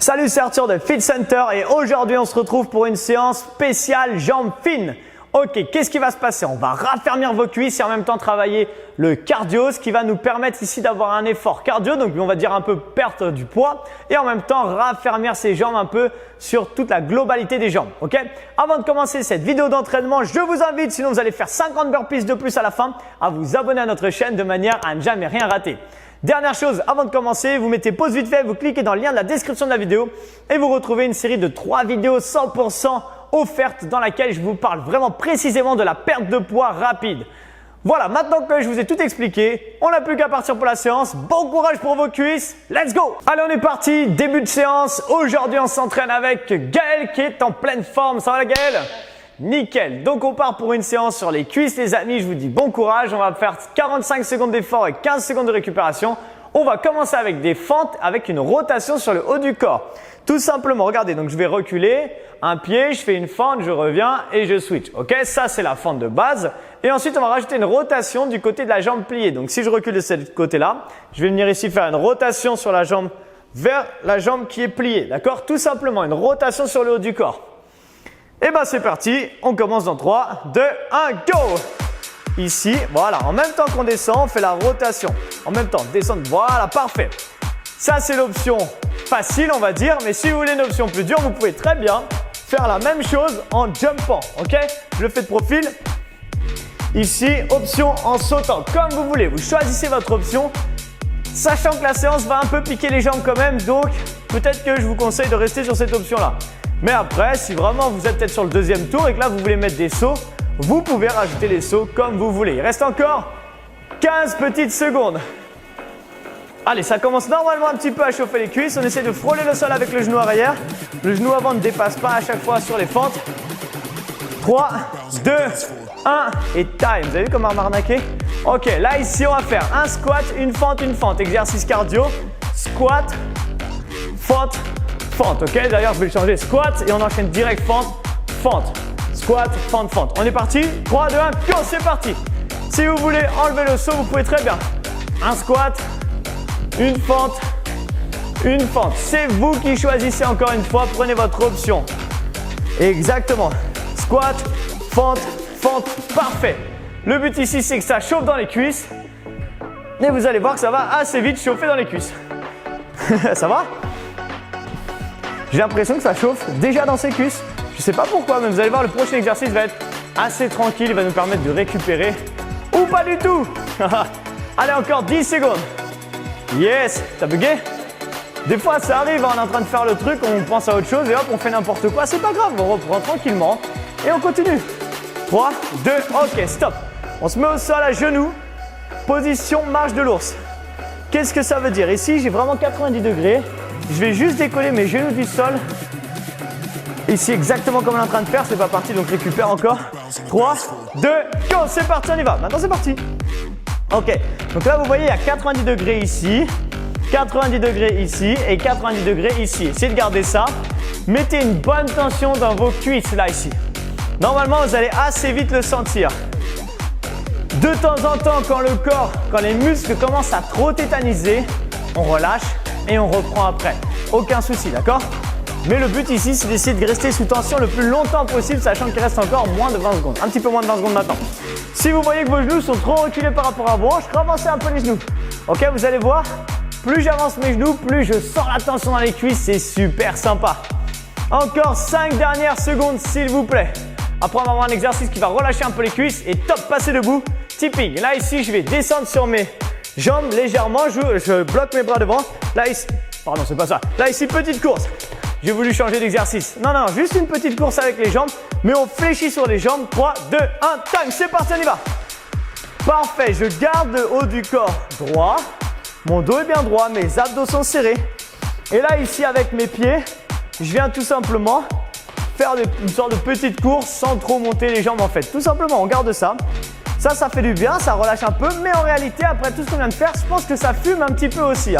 Salut, c'est Arthur de Fit Center et aujourd'hui on se retrouve pour une séance spéciale jambes fines. Ok, qu'est-ce qui va se passer? On va raffermir vos cuisses et en même temps travailler le cardio, ce qui va nous permettre ici d'avoir un effort cardio, donc on va dire un peu perte du poids et en même temps raffermir ses jambes un peu sur toute la globalité des jambes. Ok? Avant de commencer cette vidéo d'entraînement, je vous invite, sinon vous allez faire 50 burpees de plus à la fin, à vous abonner à notre chaîne de manière à ne jamais rien rater. Dernière chose, avant de commencer, vous mettez pause vite fait, vous cliquez dans le lien de la description de la vidéo et vous retrouvez une série de 3 vidéos 100% offertes dans laquelle je vous parle vraiment précisément de la perte de poids rapide. Voilà, maintenant que je vous ai tout expliqué, on n'a plus qu'à partir pour la séance. Bon courage pour vos cuisses, let's go! Allez, on est parti, début de séance. Aujourd'hui, on s'entraîne avec Gaël qui est en pleine forme. Ça va, Gaël? Nickel. Donc, on part pour une séance sur les cuisses, les amis. Je vous dis bon courage. On va faire 45 secondes d'effort et 15 secondes de récupération. On va commencer avec des fentes avec une rotation sur le haut du corps. Tout simplement, regardez, donc je vais reculer, un pied, je fais une fente, je reviens et je switch. Ok, ça c'est la fente de base. Et ensuite, on va rajouter une rotation du côté de la jambe pliée. Donc, si je recule de ce côté-là, je vais venir ici faire une rotation sur la jambe vers la jambe qui est pliée. D'accord? Tout simplement, une rotation sur le haut du corps. Et bien, c'est parti. On commence dans 3, 2, 1, go! Ici, voilà. En même temps qu'on descend, on fait la rotation. En même temps, descendre. Voilà, parfait. Ça, c'est l'option facile, on va dire. Mais si vous voulez une option plus dure, vous pouvez très bien faire la même chose en jumpant. Ok? Je le fais de profil. Ici, option en sautant, comme vous voulez. Vous choisissez votre option, sachant que la séance va un peu piquer les jambes quand même. Donc, peut-être que je vous conseille de rester sur cette option-là. Mais après, si vraiment vous êtes peut-être sur le deuxième tour et que là, vous voulez mettre des sauts, vous pouvez rajouter les sauts comme vous voulez. Il reste encore 15 petites secondes. Allez, ça commence normalement un petit peu à chauffer les cuisses. On essaie de frôler le sol avec le genou arrière. Le genou avant ne dépasse pas à chaque fois sur les fentes. 3, 2, 1 et time. Vous avez vu comment on m'a arnaqué? Ok, là ici, on va faire un squat, une fente, une fente. Exercice cardio. Squat, fente, fente. Ok, d'ailleurs, je vais le changer. Squat et on enchaîne direct fente, fente. Squat, fente, fente. On est parti? 3, 2, 1, go, c'est parti. Si vous voulez enlever le saut, vous pouvez très bien. Un squat, une fente, une fente. C'est vous qui choisissez encore une fois. Prenez votre option. Exactement. Squat, fente, fente. Parfait. Le but ici, c'est que ça chauffe dans les cuisses. Et vous allez voir que ça va assez vite chauffer dans les cuisses. Ça va? J'ai l'impression que ça chauffe déjà dans ses cuisses. Je ne sais pas pourquoi, mais vous allez voir, le prochain exercice va être assez tranquille. Il va nous permettre de récupérer. Ou pas du tout. Allez, encore 10 secondes. Yes. T'as bugué? Des fois, ça arrive, on est en train de faire le truc, on pense à autre chose et hop, on fait n'importe quoi. C'est pas grave, on reprend tranquillement et on continue. 3, 2, ok, stop. On se met au sol à genoux. Position marche de l'ours. Qu'est-ce que ça veut dire? Ici, j'ai vraiment 90 degrés. Je vais juste décoller mes genoux du sol. Ici, exactement comme on est en train de faire, c'est pas parti, donc récupère encore. 3, 2, go, c'est parti, on y va. Maintenant, c'est parti. Ok, donc là, vous voyez, il y a 90 degrés ici, 90 degrés ici et 90 degrés ici. Essayez de garder ça. Mettez une bonne tension dans vos cuisses, là, ici. Normalement, vous allez assez vite le sentir. De temps en temps, quand les muscles commencent à trop tétaniser, on relâche et on reprend après. Aucun souci, d'accord? Mais le but ici, c'est d'essayer de rester sous tension le plus longtemps possible, sachant qu'il reste encore moins de 20 secondes. Un petit peu moins de 20 secondes maintenant. Si vous voyez que vos genoux sont trop reculés par rapport à vos hanches, ravancez un peu les genoux. Ok, vous allez voir, plus j'avance mes genoux, plus je sens la tension dans les cuisses. C'est super sympa. Encore 5 dernières secondes, s'il vous plaît. Après, on va avoir un exercice qui va relâcher un peu les cuisses. Et top, passez debout. Tipping. Là, ici, je vais descendre sur mes jambes légèrement. Je bloque mes bras devant. Là, ici, pardon, c'est pas ça. Là, ici, petite course. J'ai voulu changer d'exercice. Non, non, juste une petite course avec les jambes. Mais on fléchit sur les jambes. 3, 2, 1, time. C'est parti, on y va. Parfait. Je garde le haut du corps droit. Mon dos est bien droit. Mes abdos sont serrés. Et là, ici, avec mes pieds, je viens tout simplement faire une sorte de petite course sans trop monter les jambes en fait. Tout simplement, on garde ça. Ça fait du bien, ça relâche un peu. Mais en réalité, après tout ce qu'on vient de faire, je pense que ça fume un petit peu aussi.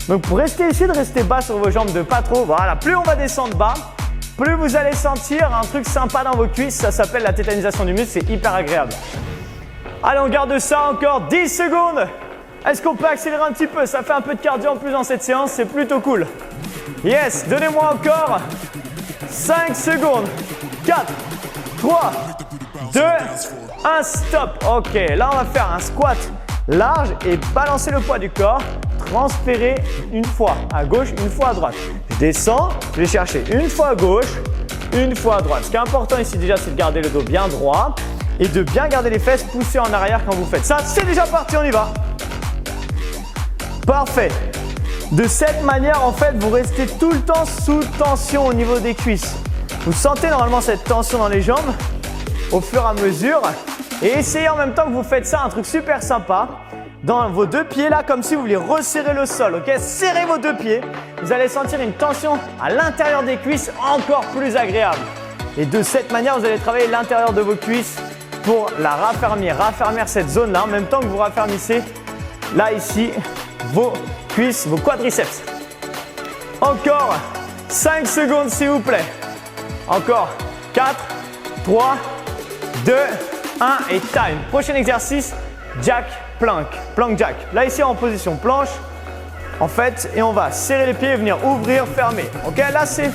Donc pour rester ici, de rester bas sur vos jambes, de pas trop. Voilà, plus on va descendre bas, plus vous allez sentir un truc sympa dans vos cuisses. Ça s'appelle la tétanisation du muscle, c'est hyper agréable. Allez, on garde ça encore 10 secondes. Est-ce qu'on peut accélérer un petit peu? Ça fait un peu de cardio en plus dans cette séance, c'est plutôt cool. Yes, donnez-moi encore 5 secondes. 4, 3, 2, 1, stop. Ok, là on va faire un squat large et balancer le poids du corps. Transférer une fois à gauche, une fois à droite. Je descends, je vais chercher une fois à gauche, une fois à droite. Ce qui est important ici déjà, c'est de garder le dos bien droit et de bien garder les fesses poussées en arrière quand vous faites ça. C'est déjà parti, on y va. Parfait. De cette manière, en fait, vous restez tout le temps sous tension au niveau des cuisses. Vous sentez normalement cette tension dans les jambes au fur et à mesure. Et essayez en même temps que vous faites ça, un truc super sympa. Dans vos deux pieds là, comme si vous vouliez resserrer le sol, ok? Serrez vos deux pieds. Vous allez sentir une tension à l'intérieur des cuisses encore plus agréable. Et de cette manière, vous allez travailler l'intérieur de vos cuisses pour la raffermir cette zone là en même temps que vous raffermissez là ici vos cuisses, vos quadriceps. Encore 5 secondes s'il vous plaît. Encore 4, 3, 2, 1 et time. Prochain exercice, jack, plank, plank jack. Là ici en position planche, en fait, et on va serrer les pieds et venir ouvrir, fermer. Ok, là c'est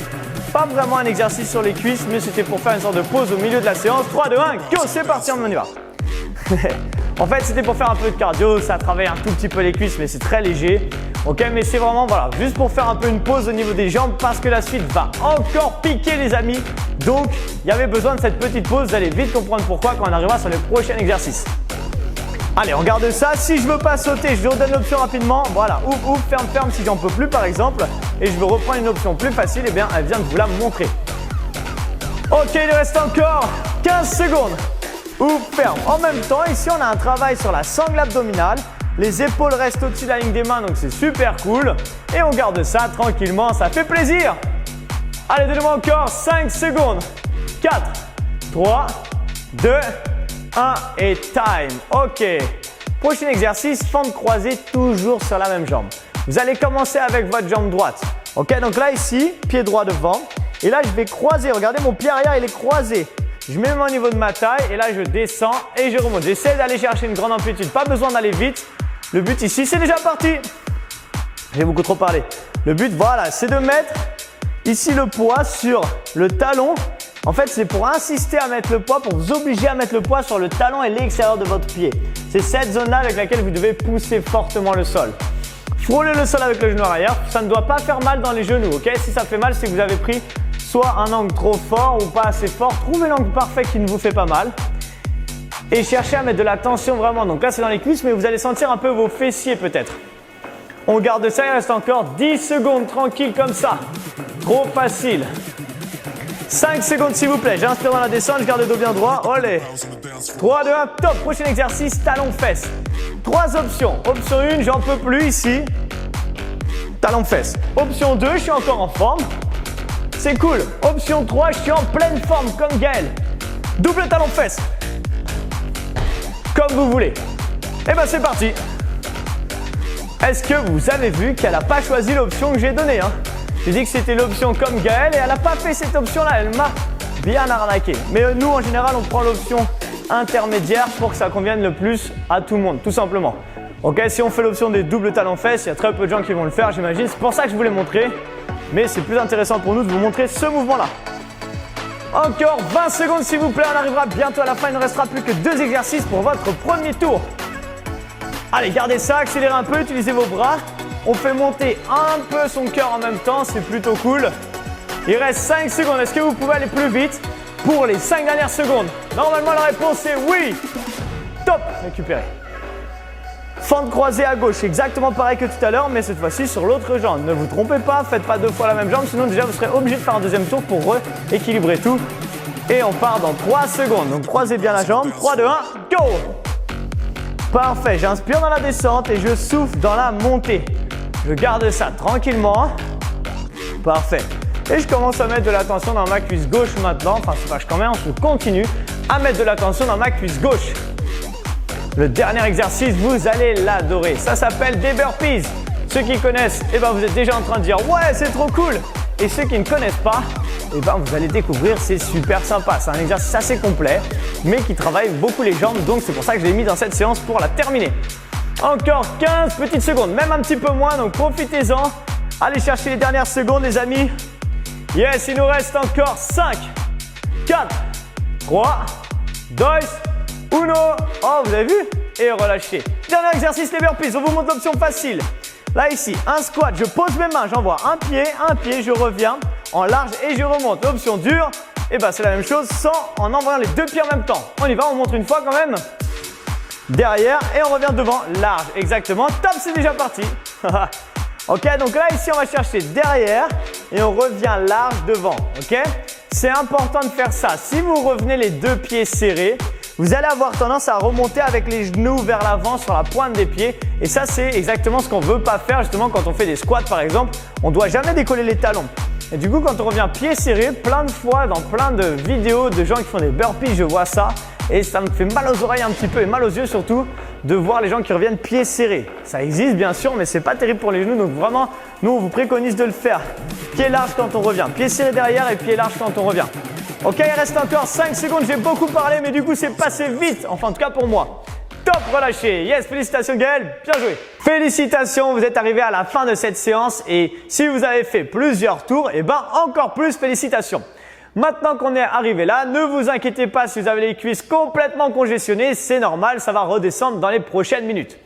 pas vraiment un exercice sur les cuisses, mais c'était pour faire une sorte de pause au milieu de la séance. 3, 2, 1, go, c'est parti, on y va. En fait, c'était pour faire un peu de cardio, ça travaille un tout petit peu les cuisses, mais c'est très léger. Ok, mais c'est vraiment, voilà, juste pour faire un peu une pause au niveau des jambes parce que la suite va encore piquer les amis. Donc, il y avait besoin de cette petite pause. Vous allez vite comprendre pourquoi quand on arrivera sur le prochain exercice. Allez, on regarde ça. Si je veux pas sauter, je vous redonne l'option rapidement. Voilà, ouvre, ouvre, ferme, ferme si j'en peux plus par exemple. Et je veux reprendre une option plus facile, et bien, elle vient de vous la montrer. Ok, il reste encore 15 secondes. Ouvre, ferme. En même temps, ici, on a un travail sur la sangle abdominale. Les épaules restent au-dessus de la ligne des mains, donc c'est super cool. Et on garde ça tranquillement, ça fait plaisir. Allez, donnez-moi encore 5 secondes. 4, 3, 2, 1 et time. Ok. Prochain exercice, fente croisée, toujours sur la même jambe. Vous allez commencer avec votre jambe droite. Ok, donc là ici, pied droit devant. Et là, je vais croiser. Regardez, mon pied arrière, il est croisé. Je mets au niveau de ma taille et là, je descends et je remonte. J'essaie d'aller chercher une grande amplitude. Pas besoin d'aller vite. Le but ici, c'est déjà parti. J'ai beaucoup trop parlé. Le but, voilà, c'est de mettre ici le poids sur le talon. En fait, c'est pour insister à mettre le poids, pour vous obliger à mettre le poids sur le talon et l'extérieur de votre pied. C'est cette zone-là avec laquelle vous devez pousser fortement le sol. Frôlez le sol avec le genou arrière. Ça ne doit pas faire mal dans les genoux, ok? Si ça fait mal, c'est que vous avez pris soit un angle trop fort ou pas assez fort. Trouvez l'angle parfait qui ne vous fait pas mal. Et cherchez à mettre de la tension vraiment. Donc là, c'est dans les cuisses, mais vous allez sentir un peu vos fessiers peut-être. On garde ça, il reste encore 10 secondes tranquille comme ça. Trop facile. 5 secondes s'il vous plaît. J'inspire dans la descente, je garde le dos bien droit. Olé. 3, 2, 1, top. Prochain exercice, talon-fesse. 3 options. Option 1, j'en peux plus ici. Talon-fesse. Option 2, je suis encore en forme. C'est cool. Option 3, je suis en pleine forme comme Gaël. Double talon-fesse. Comme vous voulez. Et bien c'est parti. Est-ce que vous avez vu qu'elle n'a pas choisi l'option que j'ai donnée hein? J'ai dit que c'était l'option comme Gaël et elle n'a pas fait cette option-là. Elle m'a bien arnaqué. Mais nous, en général, on prend l'option intermédiaire pour que ça convienne le plus à tout le monde, tout simplement. Ok, si on fait l'option des doubles talons-fesses, il y a très peu de gens qui vont le faire, j'imagine. C'est pour ça que je voulais montrer. Mais c'est plus intéressant pour nous de vous montrer ce mouvement-là. Encore 20 secondes s'il vous plaît, on arrivera bientôt à la fin, il ne restera plus que 2 exercices pour votre premier tour. Allez, gardez ça, accélérez un peu, utilisez vos bras. On fait monter un peu son cœur en même temps, c'est plutôt cool. Il reste 5 secondes, est-ce que vous pouvez aller plus vite pour les 5 dernières secondes? Normalement la réponse est oui. Top, récupérez. Fente croisée à gauche, exactement pareil que tout à l'heure, mais cette fois-ci sur l'autre jambe. Ne vous trompez pas, faites pas 2 fois la même jambe, sinon déjà vous serez obligé de faire un deuxième tour pour rééquilibrer tout. Et on part dans 3 secondes. Donc croisez bien la jambe. 3, 2, 1, go! Parfait, j'inspire dans la descente et je souffle dans la montée. Je garde ça tranquillement. Parfait. Et je commence à mettre de la tension dans ma cuisse gauche maintenant. Enfin, c'est pas je commence, je continue à mettre de la tension dans ma cuisse gauche. Le dernier exercice, vous allez l'adorer. Ça s'appelle des burpees. Ceux qui connaissent, eh ben, vous êtes déjà en train de dire « Ouais, c'est trop cool !» Et ceux qui ne connaissent pas, eh ben, vous allez découvrir, c'est super sympa. C'est un exercice assez complet, mais qui travaille beaucoup les jambes. Donc, c'est pour ça que je l'ai mis dans cette séance pour la terminer. Encore 15 petites secondes, même un petit peu moins, donc profitez-en. Allez chercher les dernières secondes les amis. Yes, il nous reste encore 5, 4, 3, 2, 1. Oh, vous avez vu? Et relâchez. Dernier exercice, les burpees. On vous montre l'option facile. Là, ici, un squat. Je pose mes mains, j'envoie un pied, je reviens en large et je remonte. L'option dure, et ben c'est la même chose en envoyant les deux pieds en même temps. On y va, on montre une fois quand même. Derrière et on revient devant, large. Exactement. Top, c'est déjà parti. Ok, donc là, ici, on va chercher derrière et on revient large devant. Ok? C'est important de faire ça. Si vous revenez les deux pieds serrés, vous allez avoir tendance à remonter avec les genoux vers l'avant sur la pointe des pieds. Et ça, c'est exactement ce qu'on ne veut pas faire justement quand on fait des squats par exemple. On ne doit jamais décoller les talons. Et du coup, quand on revient pieds serrés, plein de fois dans plein de vidéos de gens qui font des burpees, je vois ça. Et ça me fait mal aux oreilles un petit peu et mal aux yeux surtout de voir les gens qui reviennent pieds serrés. Ça existe bien sûr, mais c'est pas terrible pour les genoux. Donc vraiment, nous, on vous préconise de le faire. Pieds larges quand on revient, pieds serrés derrière et pieds larges quand on revient. Ok, il reste encore 5 secondes. J'ai beaucoup parlé, mais du coup, c'est passé vite. Enfin, en tout cas pour moi. Top, relâché. Yes, félicitations Gaël. Bien joué. Félicitations, vous êtes arrivé à la fin de cette séance. Et si vous avez fait plusieurs tours, eh ben encore plus félicitations. Maintenant qu'on est arrivé là, ne vous inquiétez pas si vous avez les cuisses complètement congestionnées. C'est normal, ça va redescendre dans les prochaines minutes.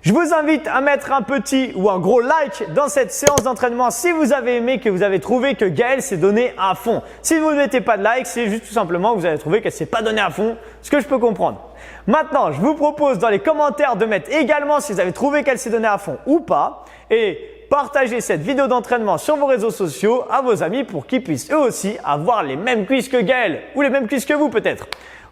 Je vous invite à mettre un petit ou un gros like dans cette séance d'entraînement si vous avez aimé, que vous avez trouvé que Gaël s'est donné à fond. Si vous ne mettez pas de like, c'est juste tout simplement que vous avez trouvé qu'elle ne s'est pas donnée à fond, ce que je peux comprendre. Maintenant, je vous propose dans les commentaires de mettre également si vous avez trouvé qu'elle s'est donnée à fond ou pas et partagez cette vidéo d'entraînement sur vos réseaux sociaux à vos amis pour qu'ils puissent eux aussi avoir les mêmes cuisses que Gaël ou les mêmes cuisses que vous peut-être.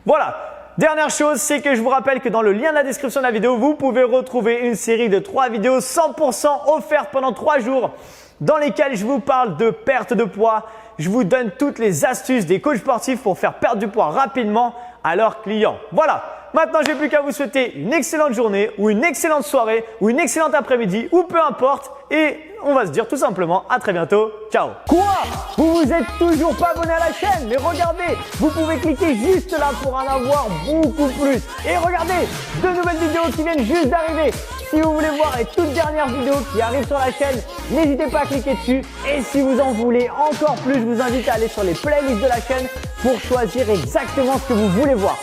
Voilà. Dernière chose, c'est que je vous rappelle que dans le lien de la description de la vidéo, vous pouvez retrouver une série de 3 vidéos 100% offertes pendant 3 jours dans lesquelles je vous parle de perte de poids. Je vous donne toutes les astuces des coachs sportifs pour faire perdre du poids rapidement à leurs clients. Voilà. Maintenant, j'ai plus qu'à vous souhaiter une excellente journée ou une excellente soirée ou une excellente après-midi ou peu importe. Et on va se dire tout simplement à très bientôt. Ciao. Quoi? Vous vous êtes toujours pas abonné à la chaîne? Mais regardez, vous pouvez cliquer juste là pour en avoir beaucoup plus. Et regardez, 2 nouvelles vidéos qui viennent juste d'arriver. Si vous voulez voir les toutes dernières vidéos qui arrivent sur la chaîne, n'hésitez pas à cliquer dessus. Et si vous en voulez encore plus, je vous invite à aller sur les playlists de la chaîne pour choisir exactement ce que vous voulez voir.